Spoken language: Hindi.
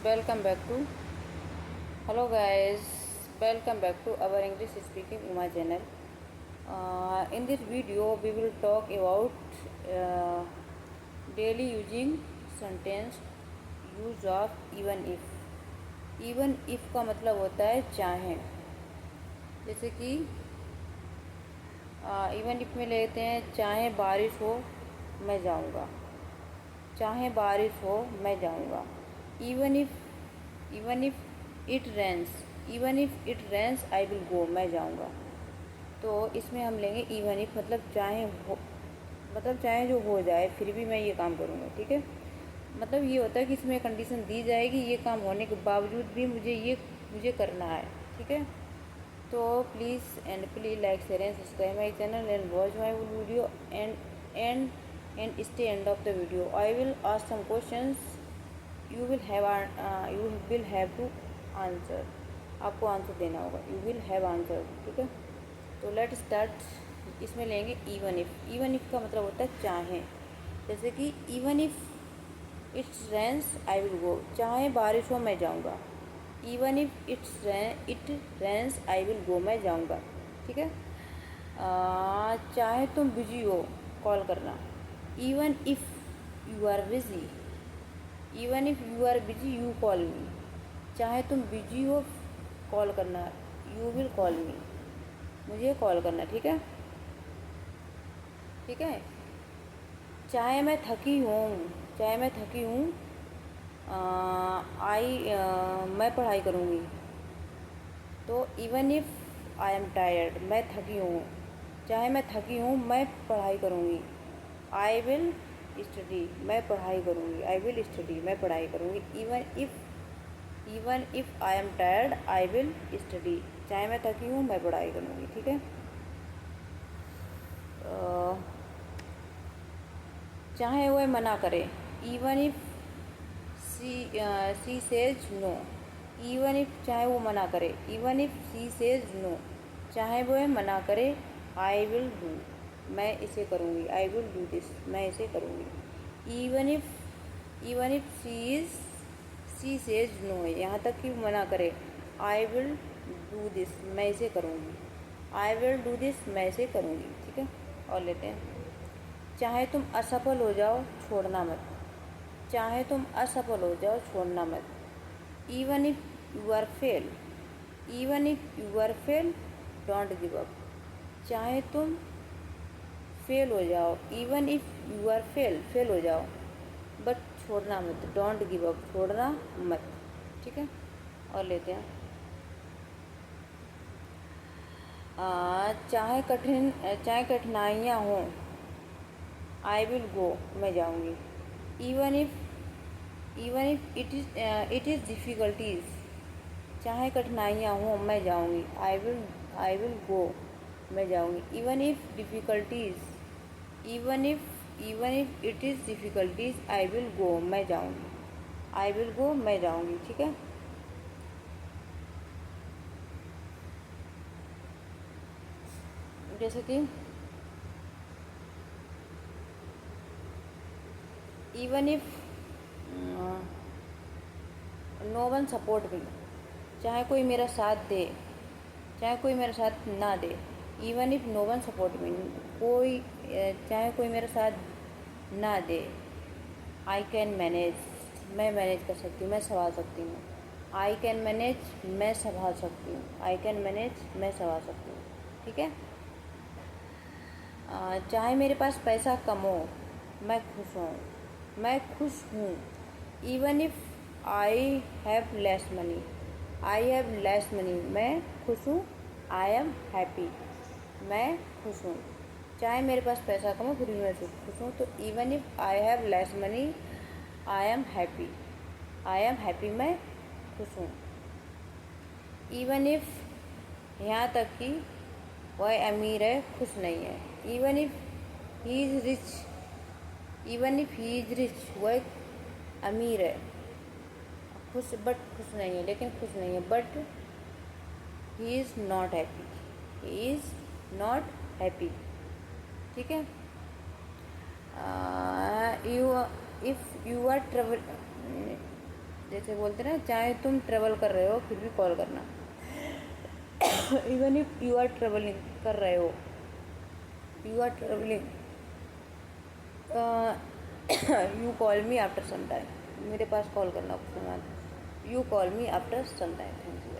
welcome back to hello guys, welcome back to our English speaking Uma channel. In this video we will talk about daily using sentence use of even if का मतलब होता है चाहे। जैसे कि इवन इफ में लेते हैं चाहे बारिश हो मैं जाऊंगा, चाहे बारिश हो मैं जाऊंगा। Even if it Reigns I will go, मैं जाऊंगा। तो इसमें हम लेंगे इवन इफ मतलब चाहे हो, मतलब चाहे जो हो जाए फिर भी मैं ये काम करूँगा। ठीक है, मतलब ये होता है कि इसमें कंडीशन दी जाएगी, ये काम होने के बावजूद भी मुझे करना है। ठीक है, तो please like share and subscribe my channel and watch my video and stay end of the video. I will ask some questions. You will have to answer. आपको आंसर देना होगा। You will have answer. ठीक है, तो लेट स्टार्ट। इसमें लेंगे इवन इफ का मतलब होता है चाहे। जैसे कि even if it's Reigns I will go, चाहे बारिश हो मैं जाऊँगा। Even if it Reigns I will go, मैं जाऊँगा। ठीक है, चाहे तुम बिजी हो कॉल करना। Even if you are busy you call me. चाहे तुम बिजी हो कॉल करना, यू विल कॉल मी, मुझे कॉल करना। ठीक है, ठीक है। चाहे मैं थकी हूँ मैं पढ़ाई करूँगी। तो even if I am tired, मैं थकी हूँ, चाहे मैं थकी हूँ मैं पढ़ाई करूँगी। आई विल स्टडी, मैं पढ़ाई करूँगी। आई विल स्टडी, मैं पढ़ाई करूँगी। Even if I am tired I will study, चाहे मैं थकी हूँ मैं पढ़ाई करूँगी। ठीक है, चाहे वह मना करे। Even if she says no, even if चाहे वो मना करे। Even if she says no, चाहे वह मना करे। आई विल डू, मैं इसे करूँगी। आई विल डू दिस, मैं इसे करूँगी। Even if she says no, यहाँ तक कि मना करे। आई विल डू दिस, मैं इसे करूँगी। आई विल डू दिस, मैं इसे करूँगी। ठीक है, और लेते हैं। चाहे तुम असफल हो जाओ छोड़ना मत, चाहे तुम असफल हो जाओ छोड़ना मत। Even if you are fail don't give up, चाहे तुम फेल हो जाओ। Even if you are fail हो जाओ, बट छोड़ना मत। डोंट गिव अप, छोड़ना मत। ठीक है, और लेते हैं। चाहे कठिनाइयाँ हों, आई विल गो, मैं जाऊँगी। Even if it is difficulties, चाहे कठिनाइयाँ हों मैं जाऊँगी। आई विल गो, मैं जाऊँगी। Even if it is difficulties I will go, मैं जाऊँगी। आई विल गो, मैं जाऊँगी। ठीक है, जैसे कि even if no one support me, चाहे कोई मेरा साथ दे, चाहे कोई मेरा साथ ना दे। Even if no one support me, चाहे कोई मेरा साथ ना दे। आई कैन मैनेज, मैं मैनेज कर सकती हूँ, मैं संभाल सकती हूँ। आई कैन मैनेज, मैं संभाल सकती हूँ। आई कैन मैनेज, मैं संभाल सकती हूँ। ठीक है, चाहे मेरे पास पैसा कम हो मैं खुश हूँ। Even if I have less money, मैं खुश हूँ। आई एम हैप्पी, मैं खुश हूँ। चाहे मेरे पास पैसा कम हो फिर भी मैं खुश हूँ। तो even if I have less money I am happy, मैं खुश हूँ। इवन इफ, यहाँ तक कि वह अमीर है खुश नहीं है। Even if he is rich, वह अमीर है खुश नहीं है, लेकिन खुश नहीं है। But he is not happy. ठीक है, इफ यू आर जैसे बोलते हैं ना, चाहे तुम ट्रेवल कर रहे हो फिर भी कॉल करना। Even if you are travelling, कर रहे हो, you are travelling, you call me after some time, मेरे पास कॉल करना कुछ समय, you call me after some time. Thank you.